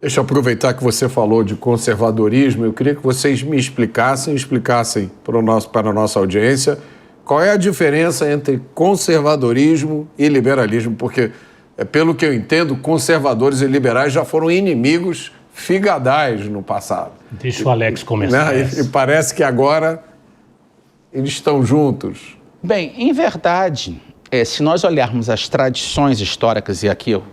Deixa eu aproveitar que você falou de conservadorismo. Eu queria que vocês me explicassem para a nossa audiência qual é a diferença entre conservadorismo e liberalismo, porque, pelo que eu entendo, conservadores e liberais já foram inimigos figadais no passado. Deixa o Alex começar. Né? E parece que agora eles estão juntos. Bem, em verdade, se nós olharmos as tradições históricas, e aqui eu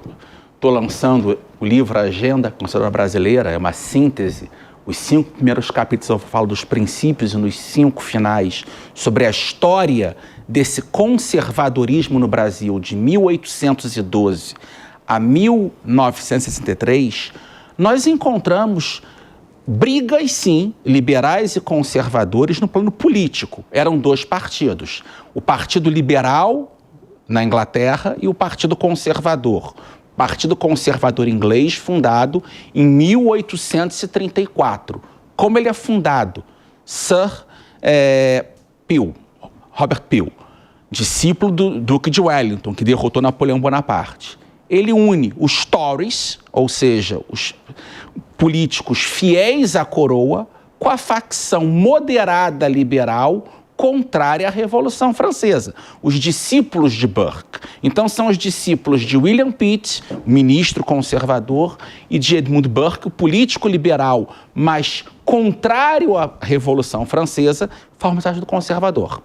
estou lançando o livro Agenda Conservadora Brasileira, é uma síntese. Os 5 primeiros capítulos eu falo dos princípios e nos 5 finais sobre a história desse conservadorismo no Brasil de 1812 a 1963, nós encontramos brigas, sim, liberais e conservadores no plano político. Eram 2 partidos, o Partido Liberal na Inglaterra e o Partido Conservador. Partido Conservador Inglês, fundado em 1834. Como ele é fundado? Robert Peel, discípulo do Duque de Wellington, que derrotou Napoleão Bonaparte. Ele une os Tories, ou seja, os políticos fiéis à coroa, com a facção moderada liberal contrária à Revolução Francesa, os discípulos de Burke. Então, são os discípulos de William Pitt, ministro conservador, e de Edmund Burke, o político liberal, mas contrário à Revolução Francesa, forma o Partido Conservador.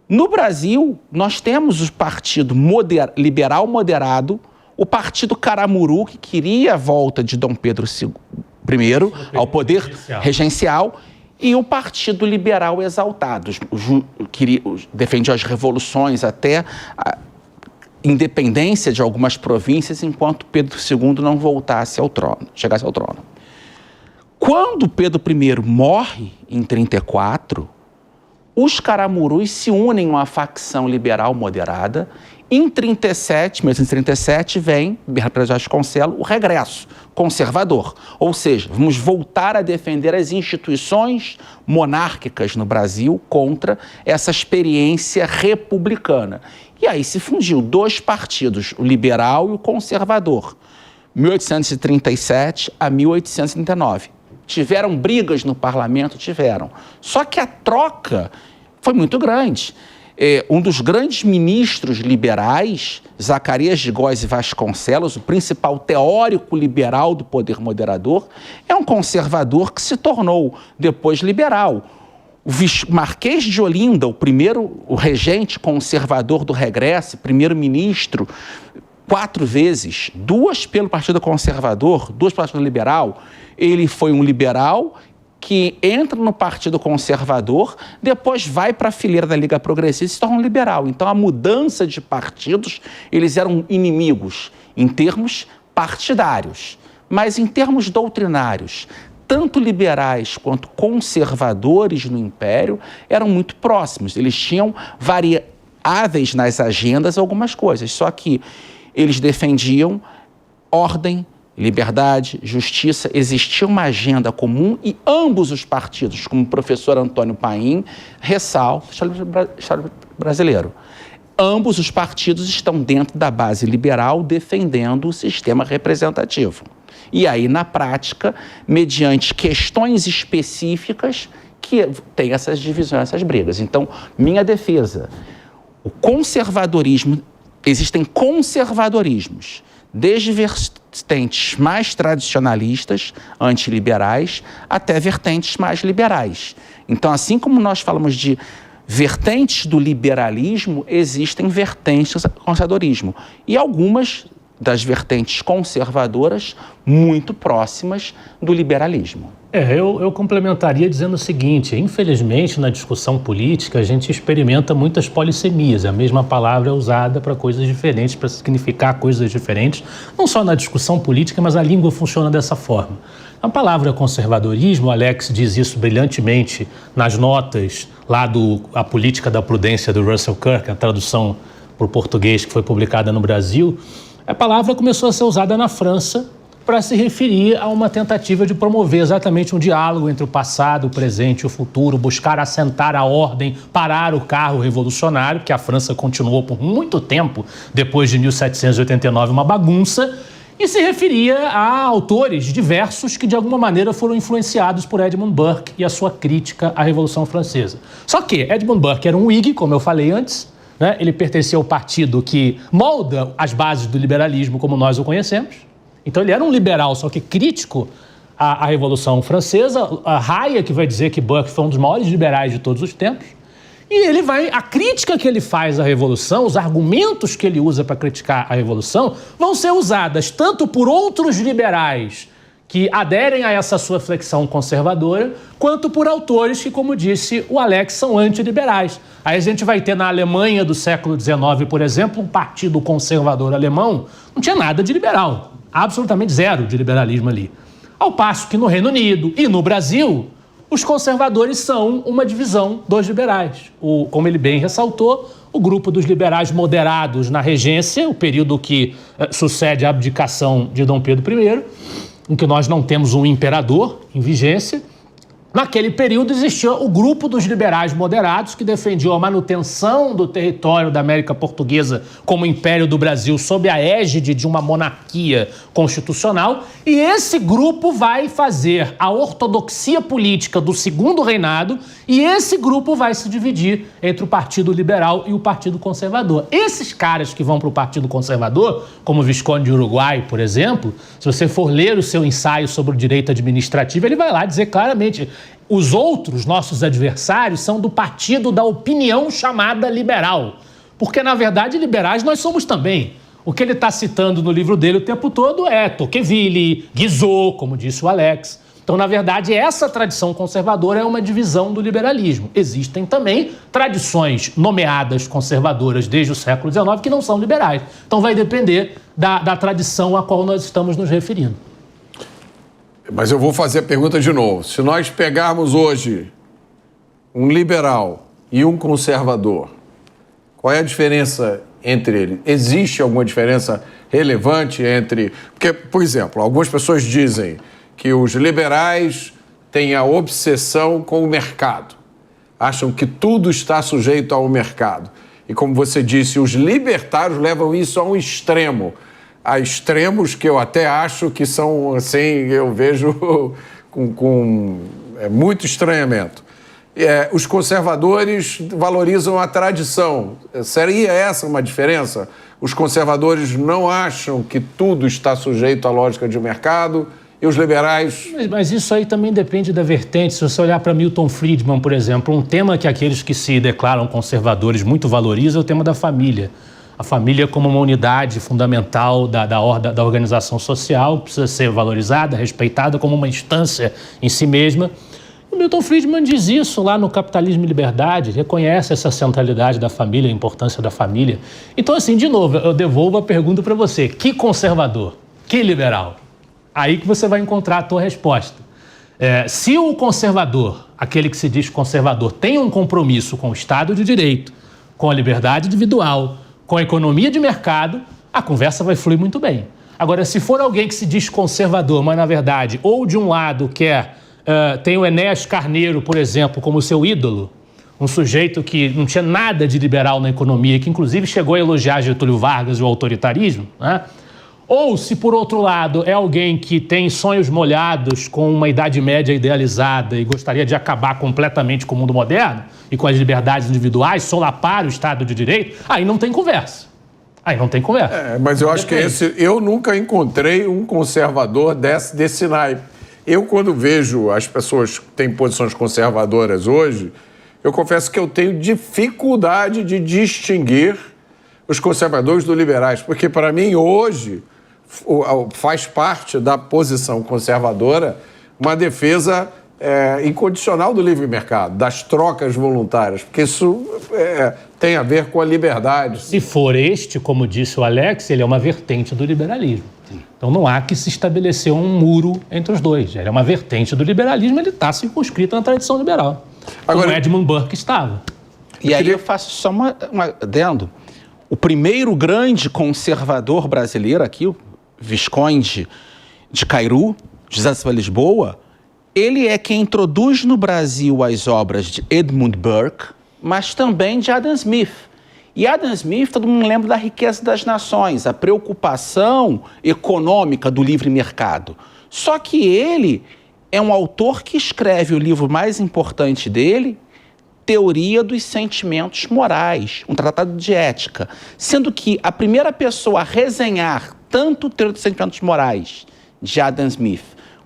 No Brasil, nós temos o Partido Liberal Moderado, o Partido Caramuru, que queria a volta de Dom Pedro I ao poder regencial, e o Partido Liberal Exaltado, que defendia as revoluções até a independência de algumas províncias, enquanto Pedro II não voltasse ao trono, chegasse ao trono. Quando Pedro I morre, em 34, os caramurus se unem a uma facção liberal moderada. Em 1837, vem, Bernardo Vasconcelos, o regresso conservador. Ou seja, vamos voltar a defender as instituições monárquicas no Brasil contra essa experiência republicana. E aí se fundiu 2 partidos, o liberal e o conservador, 1837 a 1839. Tiveram brigas no parlamento? Tiveram. Só que a troca foi muito grande. Um dos grandes ministros liberais, Zacarias de Góes e Vasconcelos, o principal teórico liberal do poder moderador, é um conservador que se tornou depois liberal. O Marquês de Olinda, o regente conservador do regresso, primeiro-ministro, 4 vezes, 2 pelo Partido Conservador, 2 pelo Partido Liberal. Ele foi um liberal que entra no Partido Conservador, depois vai para a fileira da Liga Progressista e se torna um liberal. Então, a mudança de partidos, eles eram inimigos em termos partidários, mas em termos doutrinários, tanto liberais quanto conservadores no Império eram muito próximos. Eles tinham variáveis nas agendas algumas coisas, só que eles defendiam ordem, liberdade, justiça. Existia uma agenda comum e ambos os partidos, como o professor Antônio Paim ressalta, Estado brasileiro, ambos os partidos estão dentro da base liberal defendendo o sistema representativo. E aí, na prática, mediante questões específicas que tem essas divisões, essas brigas. Então, minha defesa, o conservadorismo, existem conservadorismos, desde vertentes mais tradicionalistas, antiliberais, até vertentes mais liberais. Então, assim como nós falamos de vertentes do liberalismo, existem vertentes do conservadorismo. E algumas das vertentes conservadoras muito próximas do liberalismo. Eu complementaria dizendo o seguinte: infelizmente, na discussão política, a gente experimenta muitas polissemias. A mesma palavra é usada para coisas diferentes, para significar coisas diferentes. Não só na discussão política, mas a língua funciona dessa forma. A palavra conservadorismo, o Alex diz isso brilhantemente nas notas lá do A Política da Prudência, do Russell Kirk, a tradução para o português que foi publicada no Brasil. A palavra começou a ser usada na França para se referir a uma tentativa de promover exatamente um diálogo entre o passado, o presente e o futuro, buscar assentar a ordem, parar o carro revolucionário, que a França continuou por muito tempo, depois de 1789, uma bagunça, e se referia a autores diversos que de alguma maneira foram influenciados por Edmund Burke e a sua crítica à Revolução Francesa. Só que Edmund Burke era um Whig, como eu falei antes, né? Ele pertencia ao partido que molda as bases do liberalismo como nós o conhecemos. Então ele era um liberal, só que crítico à Revolução Francesa. A Hayek vai dizer que Burke foi um dos maiores liberais de todos os tempos. E a crítica que ele faz à Revolução, os argumentos que ele usa para criticar a Revolução, vão ser usadas tanto por outros liberais que aderem a essa sua flexão conservadora, quanto por autores que, como disse o Alex, são antiliberais. Aí a gente vai ter na Alemanha do século XIX, por exemplo, um partido conservador alemão, não tinha nada de liberal, absolutamente zero de liberalismo ali. Ao passo que no Reino Unido e no Brasil, os conservadores são uma divisão dos liberais. Como ele bem ressaltou, o grupo dos liberais moderados na regência, o período que sucede à abdicação de Dom Pedro I, em que nós não temos um imperador em vigência. Naquele período existia o grupo dos liberais moderados, que defendiam a manutenção do território da América Portuguesa como Império do Brasil sob a égide de uma monarquia constitucional. E esse grupo vai fazer a ortodoxia política do Segundo Reinado, e esse grupo vai se dividir entre o Partido Liberal e o Partido Conservador. Esses caras que vão para o Partido Conservador, como o Visconde de Uruguai, por exemplo, se você for ler o seu ensaio sobre o direito administrativo, ele vai lá dizer claramente: os outros, nossos adversários, são do partido da opinião chamada liberal. Porque, na verdade, liberais nós somos também. O que ele está citando no livro dele o tempo todo é Tocqueville, Guizot, como disse o Alex. Então, na verdade, essa tradição conservadora é uma divisão do liberalismo. Existem também tradições nomeadas conservadoras desde o século XIX que não são liberais. Então, vai depender da tradição a qual nós estamos nos referindo. Mas eu vou fazer a pergunta de novo. Se nós pegarmos hoje um liberal e um conservador, qual é a diferença entre eles? Existe alguma diferença relevante entre... Porque, por exemplo, algumas pessoas dizem que os liberais têm a obsessão com o mercado. Acham que tudo está sujeito ao mercado. E, como você disse, os libertários levam isso a um extremo. A extremos que eu até acho que são, assim, eu vejo com muito estranhamento. Os conservadores valorizam a tradição. Seria essa uma diferença? Os conservadores não acham que tudo está sujeito à lógica de mercado e os liberais... Mas isso aí também depende da vertente. Se você olhar para Milton Friedman, por exemplo, um tema que aqueles que se declaram conservadores muito valorizam é o tema da família. A família como uma unidade fundamental da organização social, precisa ser valorizada, respeitada como uma instância em si mesma. O Milton Friedman diz isso lá no Capitalismo e Liberdade, reconhece essa centralidade da família, a importância da família. Então, assim, de novo, eu devolvo a pergunta para você. Que conservador? Que liberal? Aí que você vai encontrar a tua resposta. Se o conservador, aquele que se diz conservador, tem um compromisso com o Estado de Direito, com a liberdade individual, com a economia de mercado, a conversa vai fluir muito bem. Agora, se for alguém que se diz conservador, mas, na verdade, ou de um lado tem o Enéas Carneiro, por exemplo, como seu ídolo, um sujeito que não tinha nada de liberal na economia, que inclusive chegou a elogiar Getúlio Vargas e o autoritarismo, né? Ou se, por outro lado, é alguém que tem sonhos molhados com uma Idade Média idealizada e gostaria de acabar completamente com o mundo moderno e com as liberdades individuais, solapar o Estado de Direito, aí não tem conversa. Mas eu acho que eu nunca encontrei um conservador desse naipe. Eu, quando vejo as pessoas que têm posições conservadoras hoje, eu confesso que eu tenho dificuldade de distinguir os conservadores dos liberais, porque, para mim, hoje, faz parte da posição conservadora uma defesa incondicional do livre mercado, das trocas voluntárias, porque isso tem a ver com a liberdade. Se for como disse o Alex, ele é uma vertente do liberalismo. Então não há que se estabelecer um muro entre os dois. Ele é uma vertente do liberalismo, ele está circunscrito na tradição liberal. Como Edmund Burke estava. E aí eu faço só um adendo. O primeiro grande conservador brasileiro aqui, o Visconde de Cairu, José Silva Lisboa, ele é quem introduz no Brasil as obras de Edmund Burke, mas também de Adam Smith. E Adam Smith, todo mundo lembra da riqueza das nações, a preocupação econômica do livre mercado. Só que ele é um autor que escreve o livro mais importante dele, Teoria dos Sentimentos Morais, um tratado de ética, sendo que a primeira pessoa a resenhar tanto Teoria dos Sentimentos Morais de Adam Smith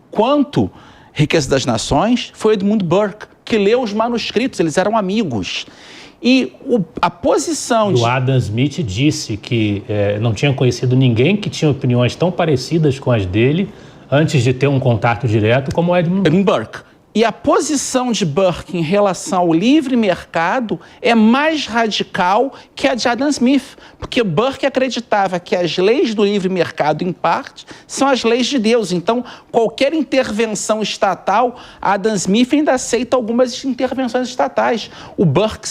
quanto Riqueza das Nações foi Edmund Burke, que leu os manuscritos, eles eram amigos. E a posição O Adam Smith disse que não tinha conhecido ninguém que tinha opiniões tão parecidas com as dele antes de ter um contato direto como o Edmund Burke. E a posição de Burke em relação ao livre mercado é mais radical que a de Adam Smith, porque Burke acreditava que as leis do livre mercado, em parte, são as leis de Deus. Então, qualquer intervenção estatal, Adam Smith ainda aceita algumas intervenções estatais. O Burke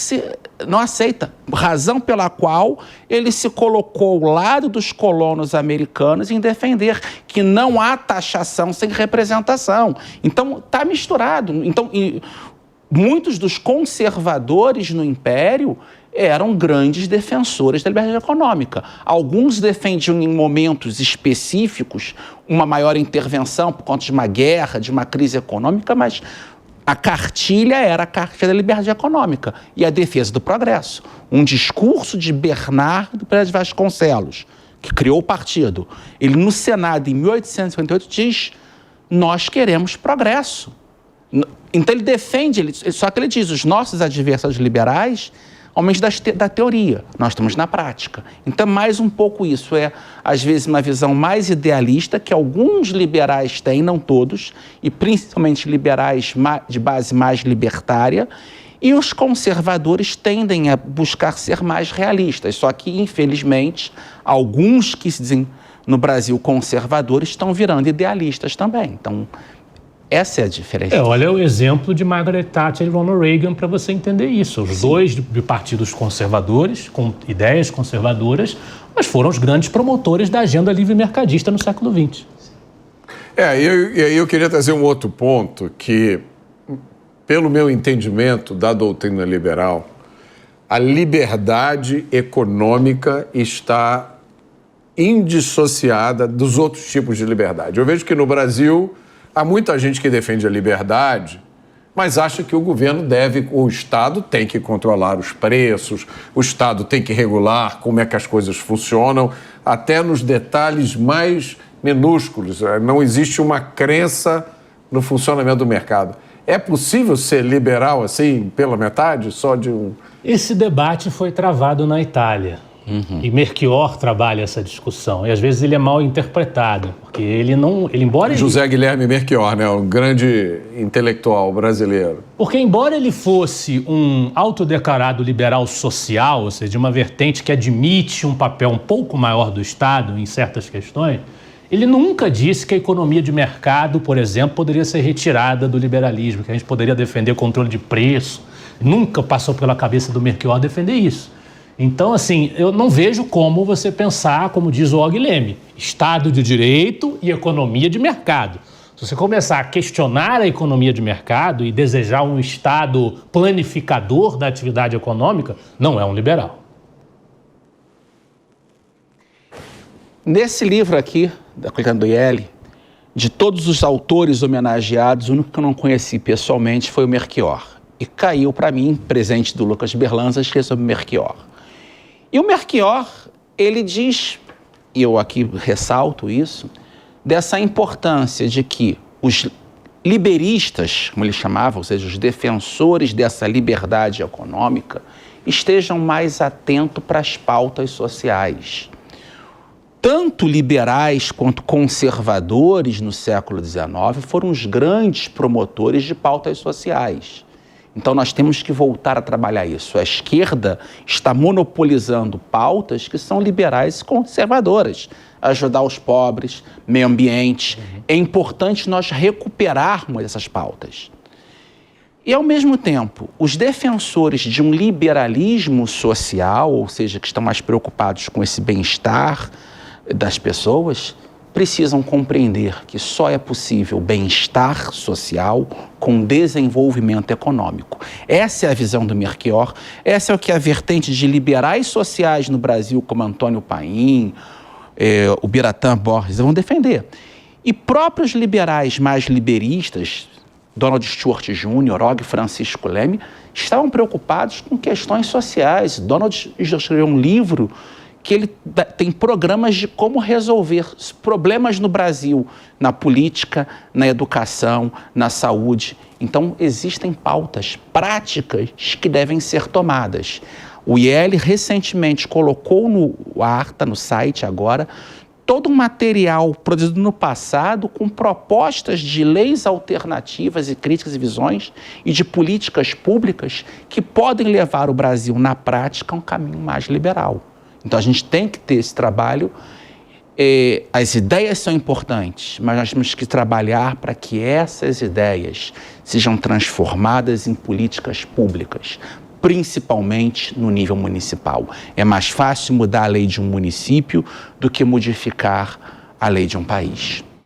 não aceita, razão pela qual ele se colocou ao lado dos colonos americanos em defender que não há taxação sem representação. Então, está misturado. Então, muitos dos conservadores no Império eram grandes defensores da liberdade econômica. Alguns defendiam em momentos específicos uma maior intervenção por conta de uma guerra, de uma crise econômica, mas a cartilha era a cartilha da liberdade econômica e a defesa do progresso. Um discurso de Bernardo Pérez de Vasconcelos, que criou o partido. Ele, no Senado, em 1858, diz: nós queremos progresso. Então ele defende, só que ele diz, os nossos adversários liberais, ao menos da teoria, nós estamos na prática. Então mais um pouco isso, às vezes uma visão mais idealista que alguns liberais têm, não todos, e principalmente liberais de base mais libertária, e os conservadores tendem a buscar ser mais realistas, só que infelizmente alguns que se dizem no Brasil conservadores estão virando idealistas também, então essa é a diferença. Olha o exemplo de Margaret Thatcher e Ronald Reagan para você entender isso. Os dois de partidos conservadores, com ideias conservadoras, mas foram os grandes promotores da agenda livre-mercadista no século XX. E aí eu queria trazer um outro ponto que, pelo meu entendimento da doutrina liberal, a liberdade econômica está indissociada dos outros tipos de liberdade. Eu vejo que no Brasil há muita gente que defende a liberdade, mas acha que o governo o Estado tem que controlar os preços, o Estado tem que regular como é que as coisas funcionam, até nos detalhes mais minúsculos. Não existe uma crença no funcionamento do mercado. É possível ser liberal assim, pela metade, só de um... Esse debate foi travado na Itália. E Melchior trabalha essa discussão, e às vezes ele é mal interpretado, porque embora José Guilherme Melchior, né, um grande intelectual brasileiro. Porque embora ele fosse um autodeclarado liberal social, ou seja, de uma vertente que admite um papel um pouco maior do Estado em certas questões, ele nunca disse que a economia de mercado, por exemplo, poderia ser retirada do liberalismo, que a gente poderia defender o controle de preço. Nunca passou pela cabeça do Melchior defender isso. Então, assim, eu não vejo como você pensar, como diz o Og-Leme, Estado de Direito e economia de mercado. Se você começar a questionar a economia de mercado e desejar um Estado planificador da atividade econômica, não é um liberal. Nesse livro aqui, da Clicanduyeli, de todos os autores homenageados, o único que eu não conheci pessoalmente foi o Melchior. E caiu para mim, presente do Lucas Berlanza, escrever sobre Melchior. E o Melchior, ele diz, e eu aqui ressalto isso, dessa importância de que os liberistas, como ele chamava, ou seja, os defensores dessa liberdade econômica, estejam mais atentos para as pautas sociais. Tanto liberais quanto conservadores no século XIX foram os grandes promotores de pautas sociais. Então nós temos que voltar a trabalhar isso. A esquerda está monopolizando pautas que são liberais e conservadoras. Ajudar os pobres, meio ambiente. É importante nós recuperarmos essas pautas. E, ao mesmo tempo, os defensores de um liberalismo social, ou seja, que estão mais preocupados com esse bem-estar das pessoas, precisam compreender que só é possível bem-estar social com desenvolvimento econômico. Essa é a visão do Melchior, essa é o que a vertente de liberais sociais no Brasil, como Antônio Paim, o Biratã Borges, vão defender. E próprios liberais mais liberistas, Donald Stuart Jr., Og Francisco Leme, estavam preocupados com questões sociais. Donald já escreveu um livro que ele tem programas de como resolver os problemas no Brasil, na política, na educação, na saúde. Então, existem pautas práticas que devem ser tomadas. O IEL recentemente colocou no ar, está no site agora, todo um material produzido no passado com propostas de leis alternativas e críticas e visões e de políticas públicas que podem levar o Brasil, na prática, a um caminho mais liberal. Então, a gente tem que ter esse trabalho. As ideias são importantes, mas nós temos que trabalhar para que essas ideias sejam transformadas em políticas públicas, principalmente no nível municipal. É mais fácil mudar a lei de um município do que modificar a lei de um país.